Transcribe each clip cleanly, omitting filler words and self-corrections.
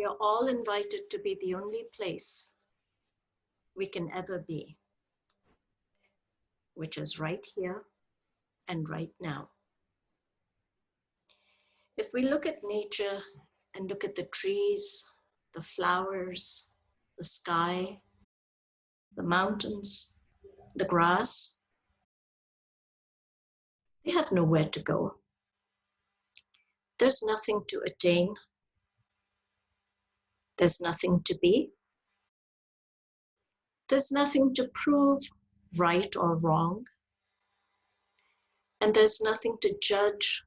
we are all invited to be the only place we can ever be, which is right here and right now. If we look at nature and look at the trees, the flowers, the sky, the mountains, the grass, they have nowhere to go. There's nothing to attain. There's nothing to be. There's nothing to prove right or wrong. And there's nothing to judge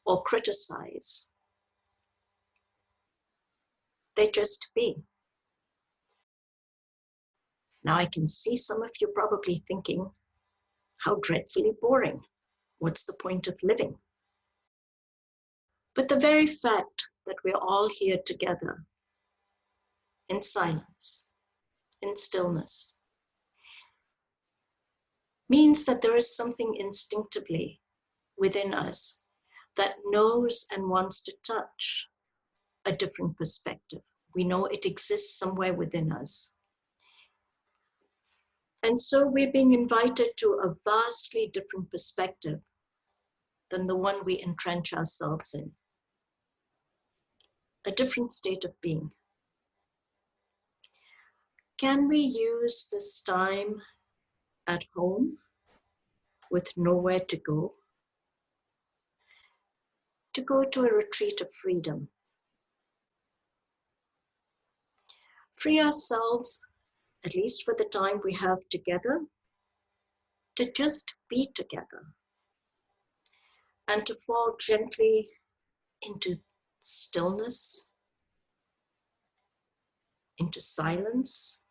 or criticize. They just be. Now I can see some of you probably thinking, how dreadfully boring. What's the point of living? But the very fact that we're all here together in silence, in stillness, means that there is something instinctively within us that knows and wants to touch a different perspective. We know it exists somewhere within us. And so we're being invited to a vastly different perspective than the one we entrench ourselves in. A different state of being. Can we use this time at home with nowhere to go to a retreat of freedom? Free ourselves, at least for the time we have together, to just be together and to fall gently into stillness, into silence,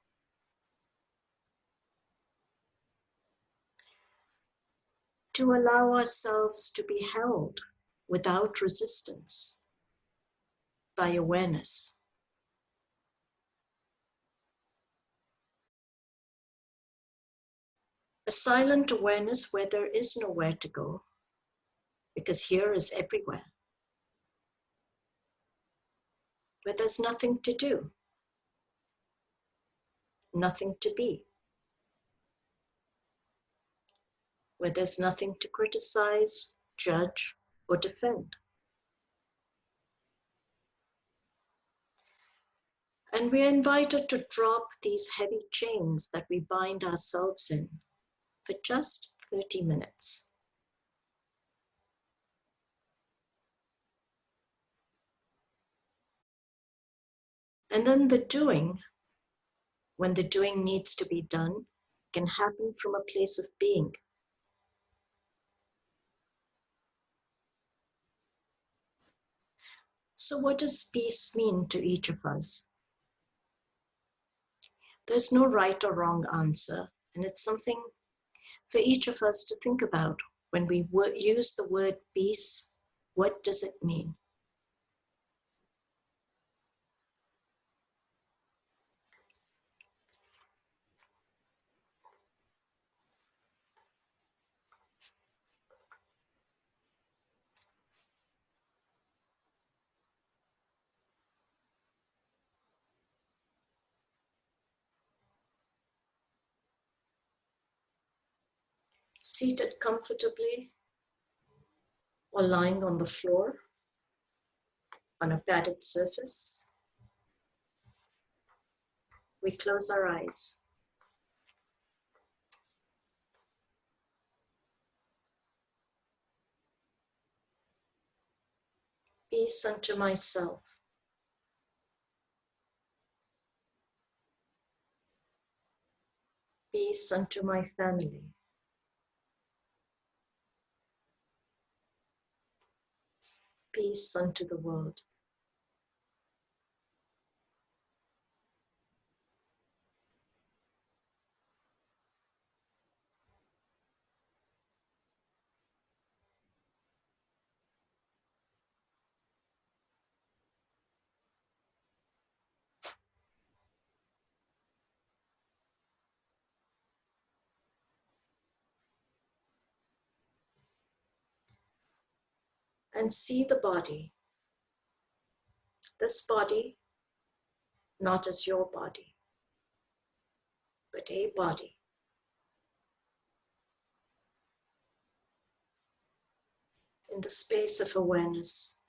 to allow ourselves to be held without resistance by awareness. A silent awareness where there is nowhere to go, because here is everywhere. Where there's nothing to do, nothing to be, where there's nothing to criticize, judge, or defend. And we are invited to drop these heavy chains that we bind ourselves in for just 30 minutes. And then the doing, when the doing needs to be done, can happen from a place of being. So what does peace mean to each of us? There's no right or wrong answer, and it's something for each of us to think about. When we use the word peace, what does it mean? Seated comfortably or lying on the floor on a padded surface, we close our eyes. Peace unto myself. Peace unto my family. Peace unto the world. And see the body. This body not as your body, but a body. In the space of awareness,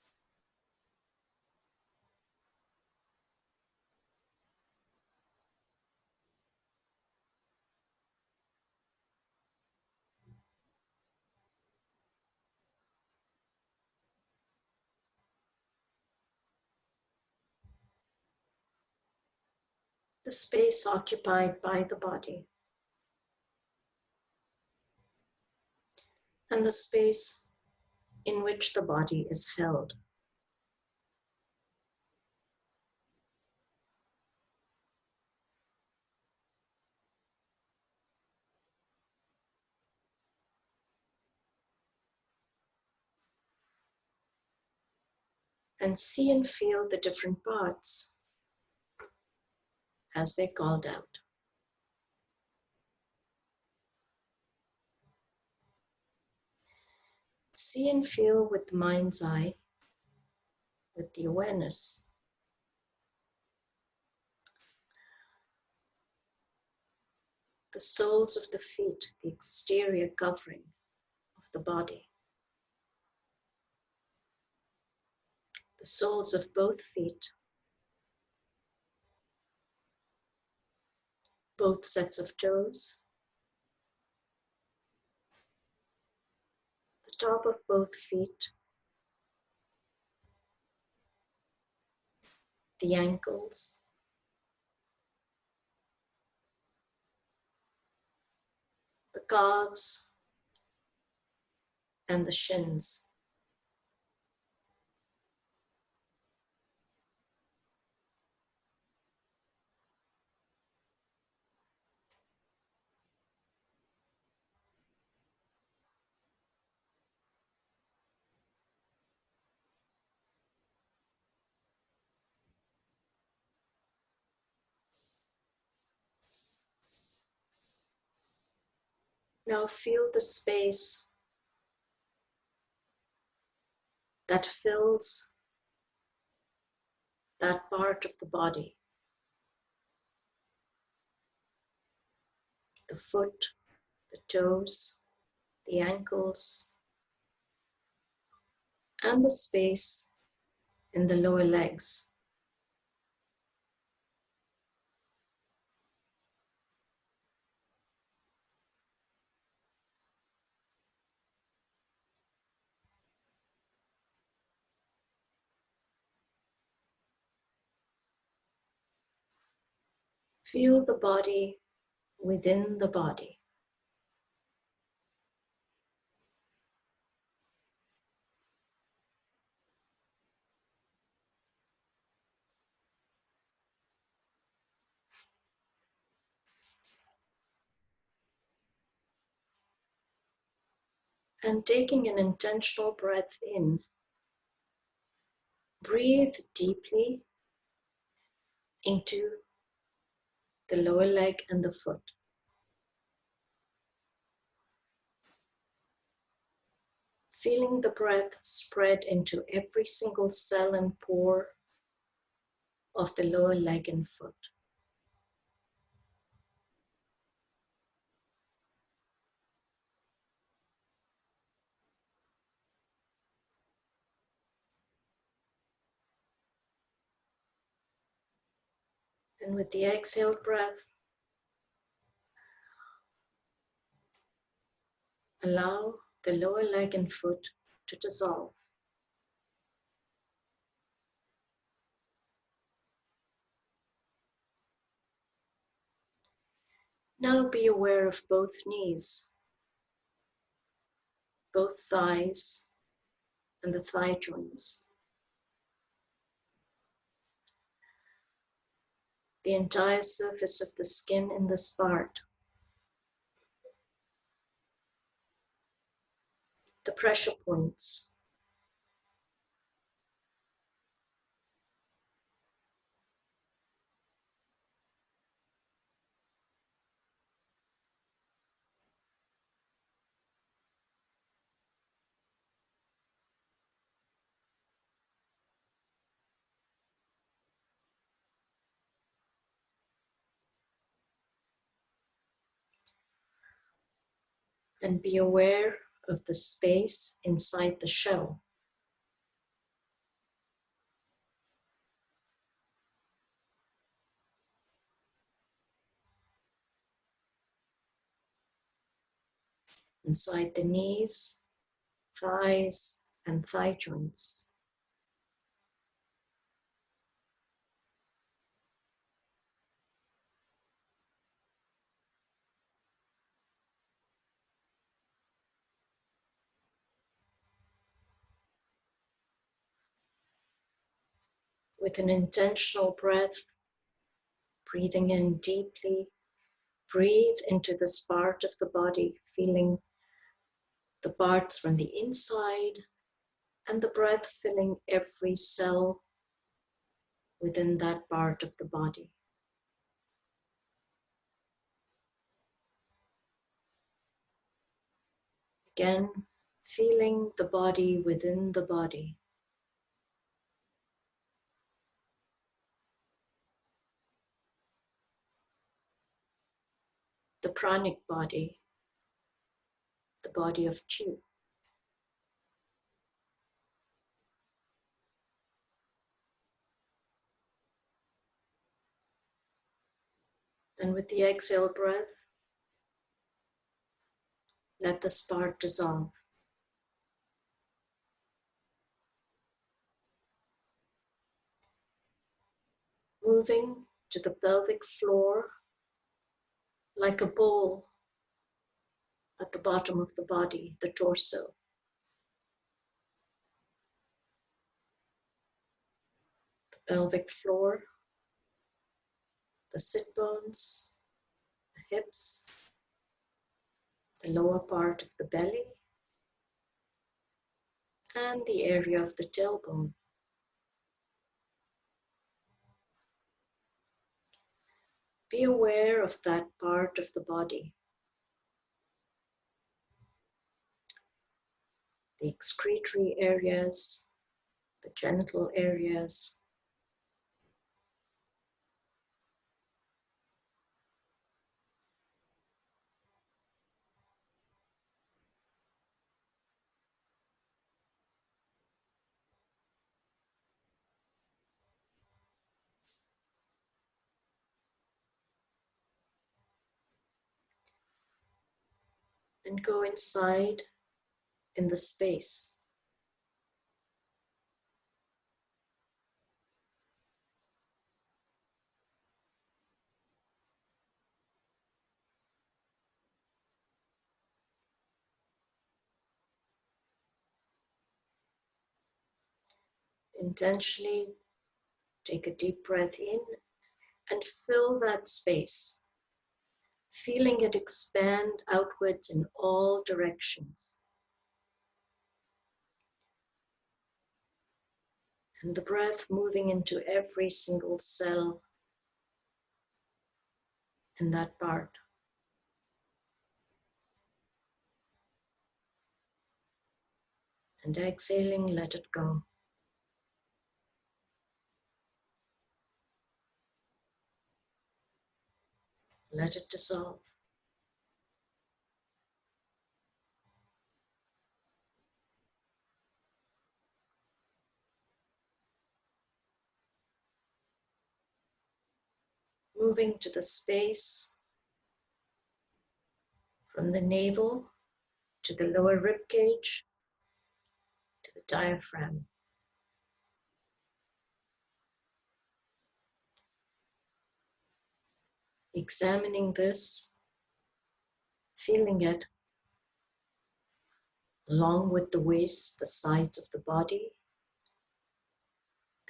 the space occupied by the body, and the space in which the body is held. And see and feel the different parts as they're called out. See and feel with the mind's eye, with the awareness. The soles of the feet, the exterior covering of the body. The soles of both feet, both sets of toes, the top of both feet, the ankles, the calves, and the shins. Now feel the space that fills that part of the body. The foot, the toes, the ankles, and the space in the lower legs. Feel the body within the body. And taking an intentional breath in, breathe deeply into the lower leg and the foot. Feeling the breath spread into every single cell and pore of the lower leg and foot. And with the exhaled breath, allow the lower leg and foot to dissolve. Now be aware of both knees, both thighs, and the thigh joints. The entire surface of the skin in this part. The pressure points. And be aware of the space inside the shell. Inside the knees, thighs, and thigh joints. With an intentional breath, breathing in deeply, breathe into this part of the body, feeling the parts from the inside, and the breath filling every cell within that part of the body. Again, feeling the body within the body. The pranic body, the body of chi. And with the exhale breath, let the spark dissolve. Moving to the pelvic floor like a bowl at the bottom of the body, the torso. The pelvic floor, the sit bones, the hips, the lower part of the belly, and the area of the tailbone. Be aware of that part of the body. The excretory areas, the genital areas, and go inside in the space. Intentionally take a deep breath in and fill that space, feeling it expand outwards in all directions. And the breath moving into every single cell in that part. And exhaling, let it go. Let it dissolve. Moving to the space from the navel to the lower rib cage to the diaphragm. Examining this, feeling it along with the waist, the sides of the body,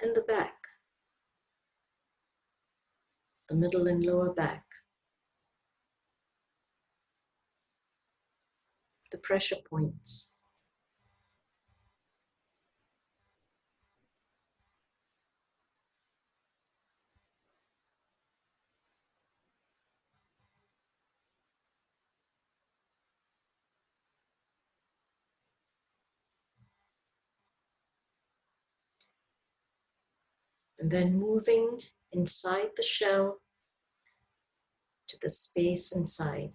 and the back, the middle and lower back, the pressure points. And then moving inside the shell to the space inside.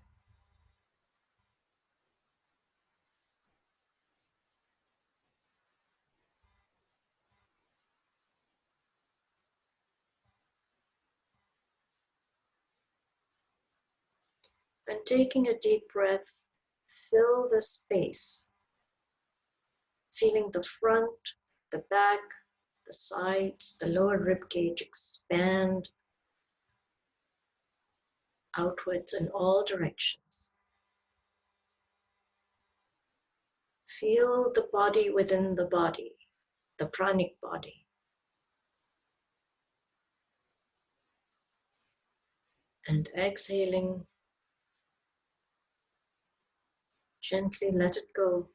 And taking a deep breath, fill the space, feeling the front, the back, the sides, the lower rib cage expand outwards in all directions. Feel the body within the body, the pranic body. And exhaling, gently let it go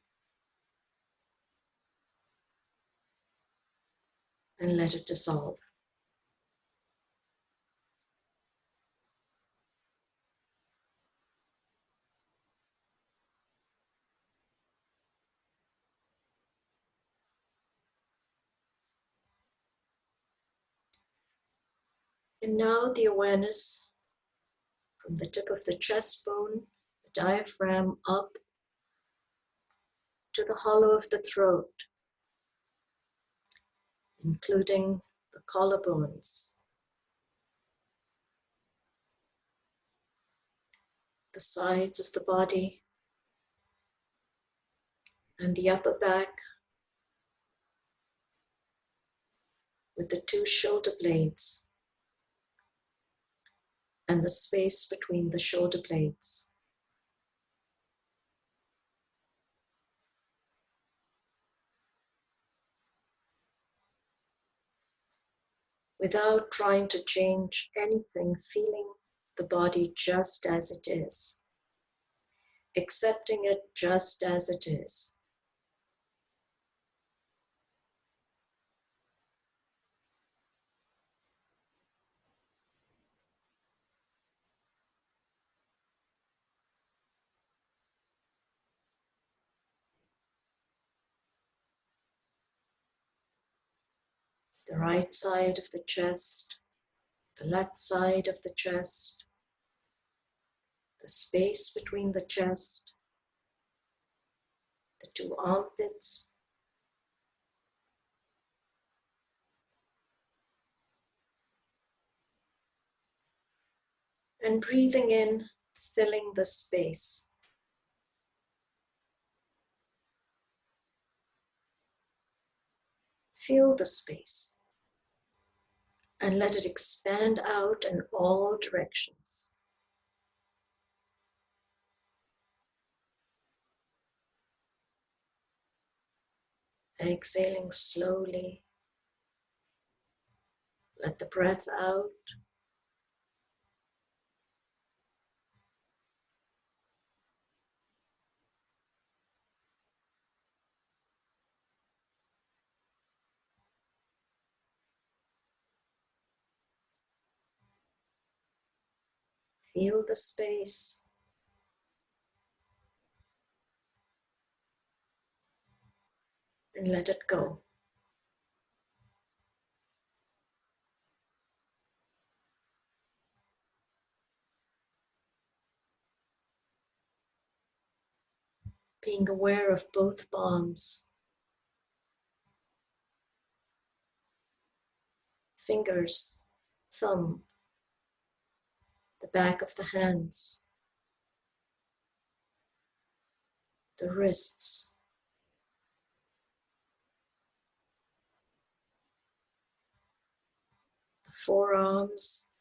and let it dissolve. And now the awareness from the tip of the chest bone, the diaphragm up to the hollow of the throat, including the collarbones, the sides of the body, and the upper back with the two shoulder blades and the space between the shoulder blades. Without trying to change anything, feeling the body just as it is, accepting it just as it is. The right side of the chest, the left side of the chest, the space between the chest, the two armpits, and breathing in, filling the space. Feel the space and let it expand out in all directions. Exhaling slowly, let the breath out. Feel the space. And let it go. Being aware of both palms, fingers, thumb, the back of the hands, the wrists, the forearms,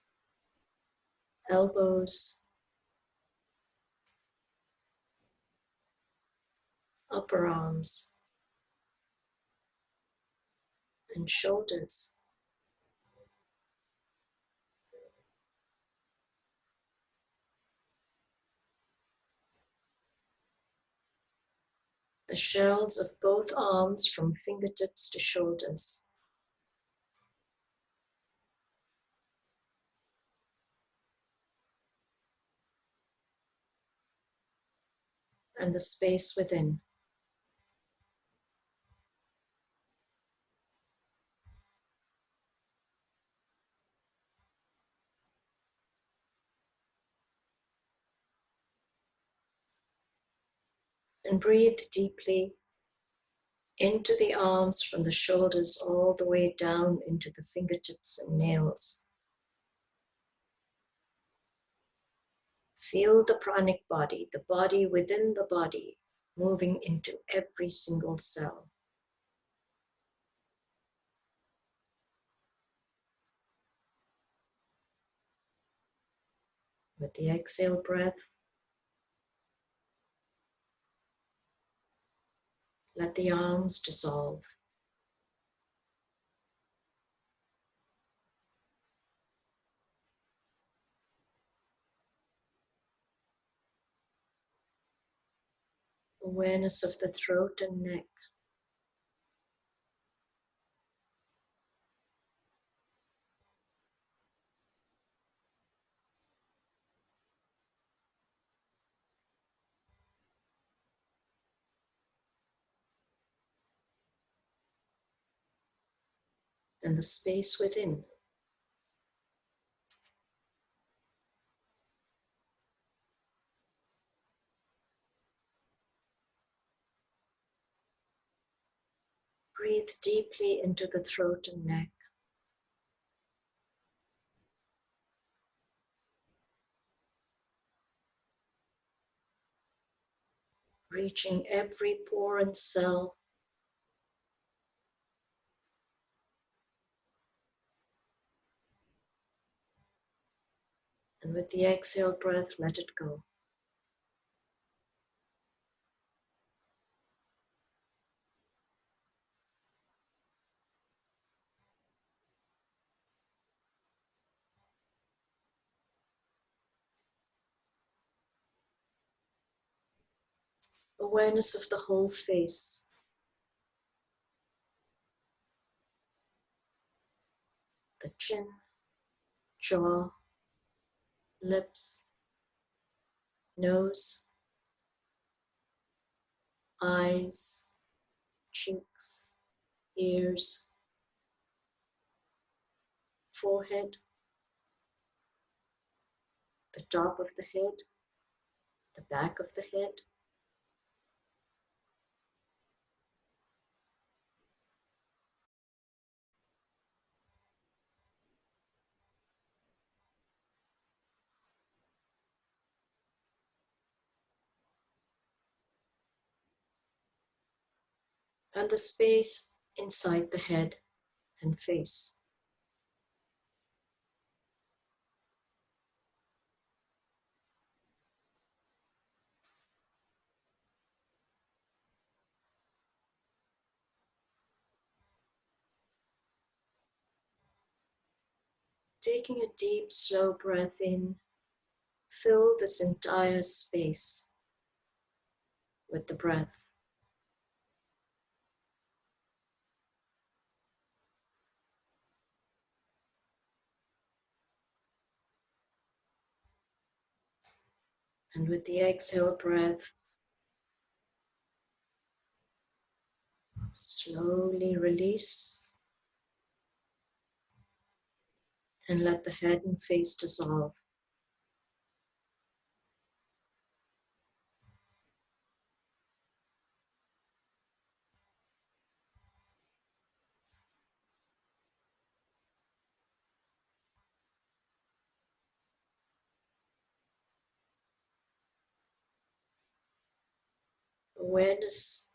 elbows, upper arms, and shoulders. The shells of both arms from fingertips to shoulders. And the space within. And breathe deeply into the arms from the shoulders all the way down into the fingertips and nails. Feel the pranic body, the body within the body, moving into every single cell. With the exhale breath, let the arms dissolve. Awareness of the throat and neck. And the space within. Breathe deeply into the throat and neck. Reaching every pore and cell. And with the exhale breath, let it go. Awareness of the whole face. The chin, jaw, lips, nose, eyes, cheeks, ears, forehead, the top of the head, the back of the head, and the space inside the head and face. Taking a deep, slow breath in, fill this entire space with the breath. And with the exhale breath, slowly release and let the head and face dissolve. Awareness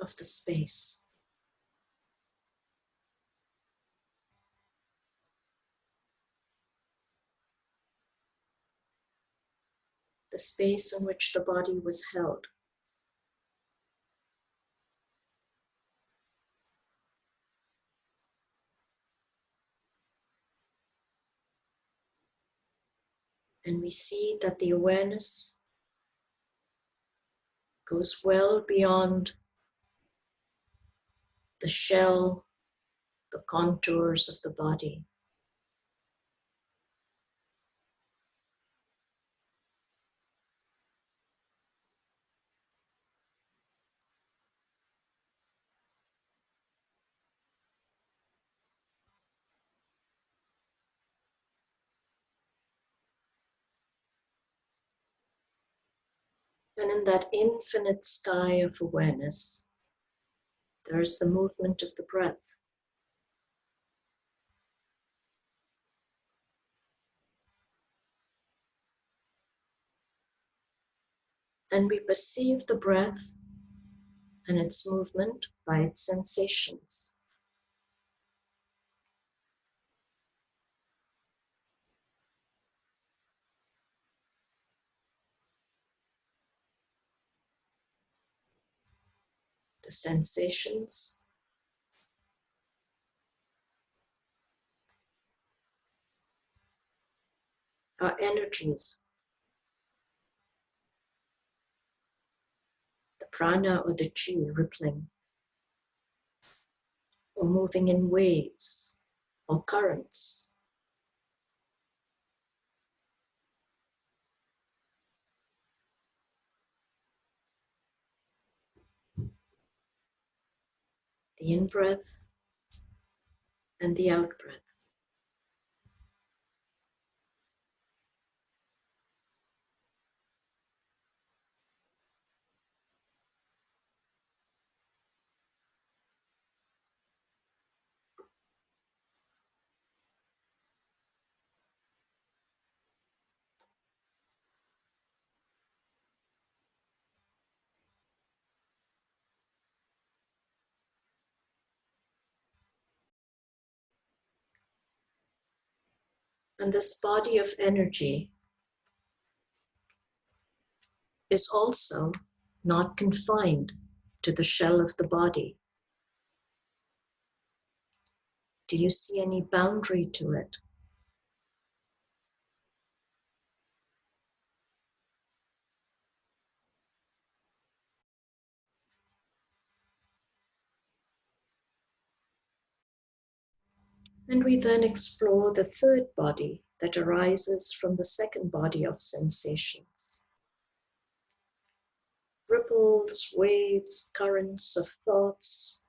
of the space. The space in which the body was held. And we see that the awareness goes well beyond the shell, the contours of the body. And in that infinite sky of awareness, there is the movement of the breath. And we perceive the breath and its movement by its sensations. The sensations are energies, the prana or the chi rippling, or moving in waves or currents. The in-breath and the out-breath. And this body of energy is also not confined to the shell of the body. Do you see any boundary to it? And we then explore the third body that arises from the second body of sensations. Ripples, waves, currents of thoughts,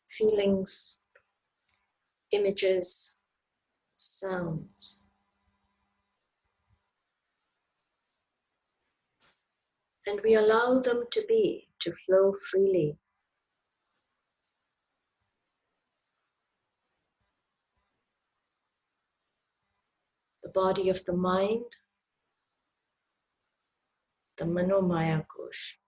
feelings, images, sounds. And we allow them to flow freely. The body of the mind, the Manomaya Kosh.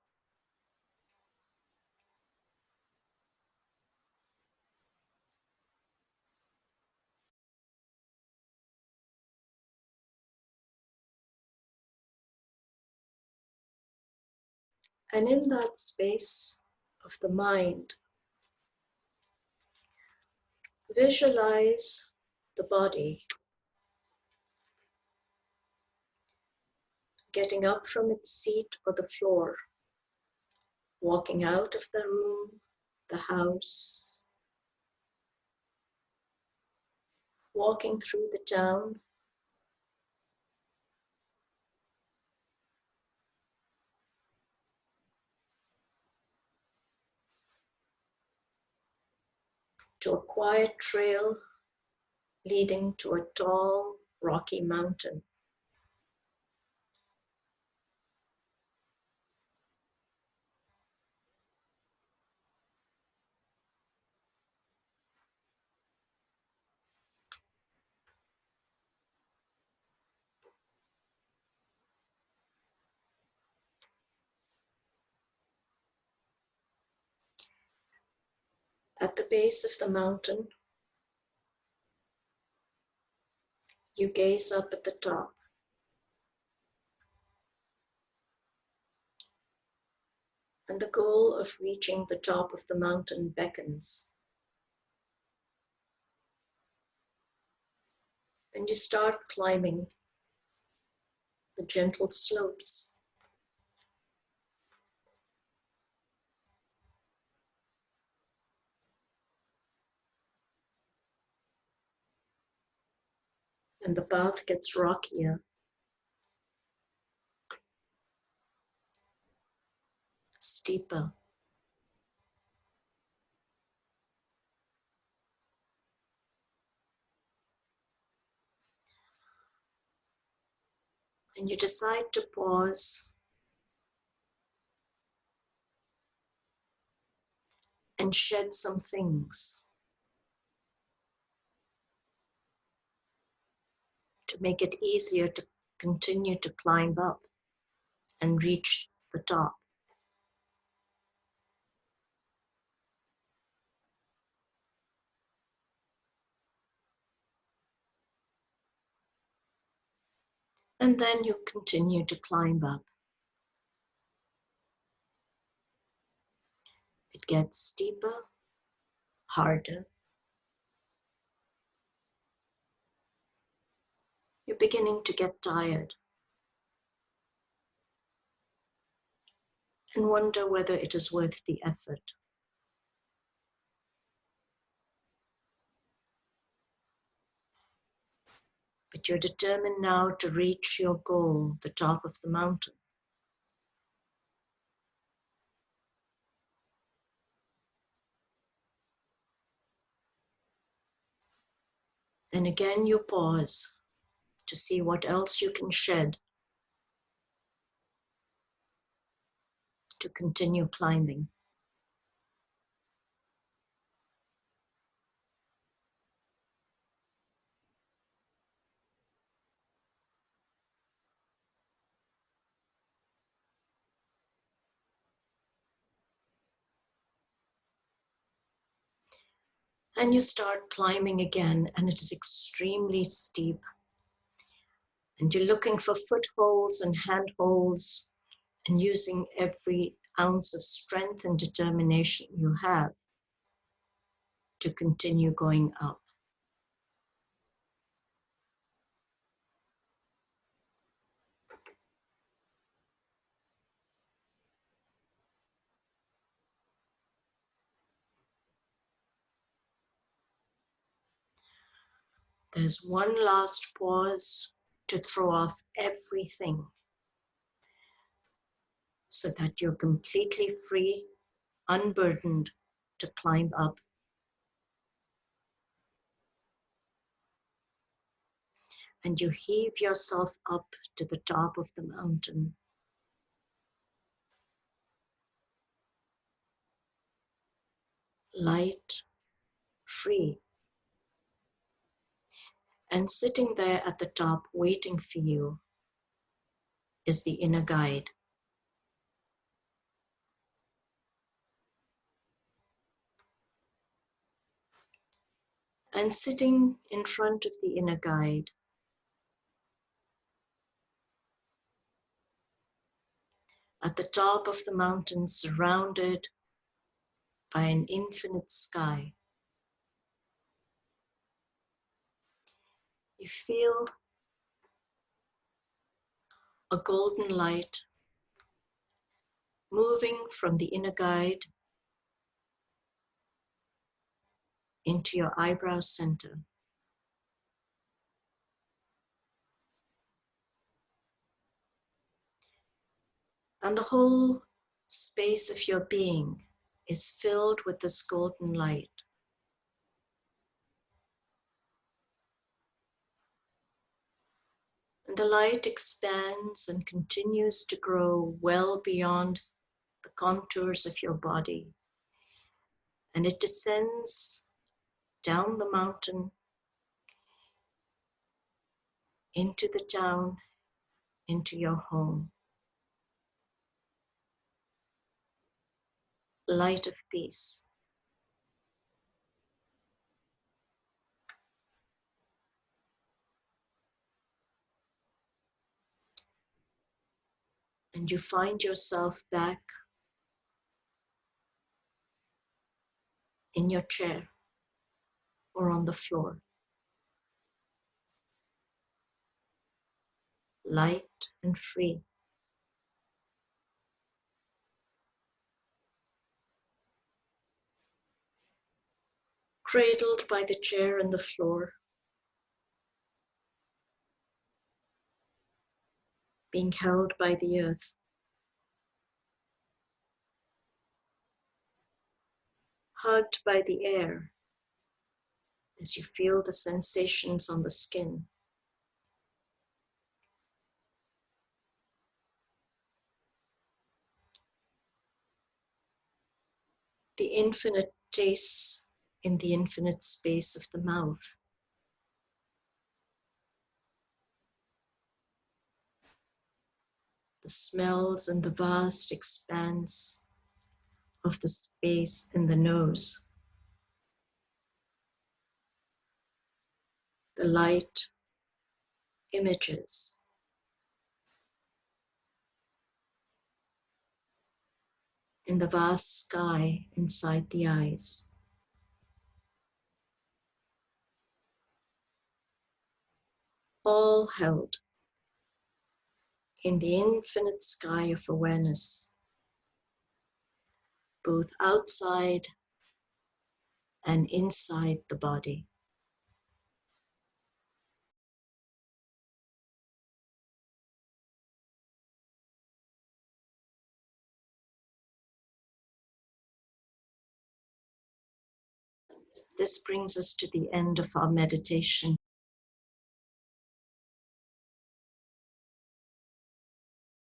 And in that space of the mind, visualize the body getting up from its seat or the floor, walking out of the room, the house, walking through the town, to a quiet trail leading to a tall, rocky mountain. At the base of the mountain, you gaze up at the top. And the goal of reaching the top of the mountain beckons. And you start climbing the gentle slopes. And the path gets rockier, steeper. And you decide to pause and shed some things to make it easier to continue to climb up and reach the top. And then you continue to climb up. It gets steeper, harder. You're beginning to get tired and wonder whether it is worth the effort. But you're determined now to reach your goal, the top of the mountain. And again you pause to see what else you can shed to continue climbing. And you start climbing again, and it is extremely steep. And you're looking for footholds and handholds and using every ounce of strength and determination you have to continue going up. There's one last pause to throw off everything so that you're completely free, unburdened to climb up. And you heave yourself up to the top of the mountain. Light, free. And sitting there at the top waiting for you is the inner guide. And sitting in front of the inner guide, at the top of the mountain, surrounded by an infinite sky, you feel a golden light moving from the inner guide into your eyebrow center. And the whole space of your being is filled with this golden light. And the light expands and continues to grow well beyond the contours of your body. And it descends down the mountain into the town, into your home. Light of peace. And you find yourself back in your chair or on the floor. Light and free. Cradled by the chair and the floor. Being held by the earth. Hugged by the air as you feel the sensations on the skin. The infinite tastes in the infinite space of the mouth. the smells and the vast expanse of the space in the nose, the light images in the vast sky inside the eyes. All held in the infinite sky of awareness, both outside and inside the body. This brings us to the end of our meditation.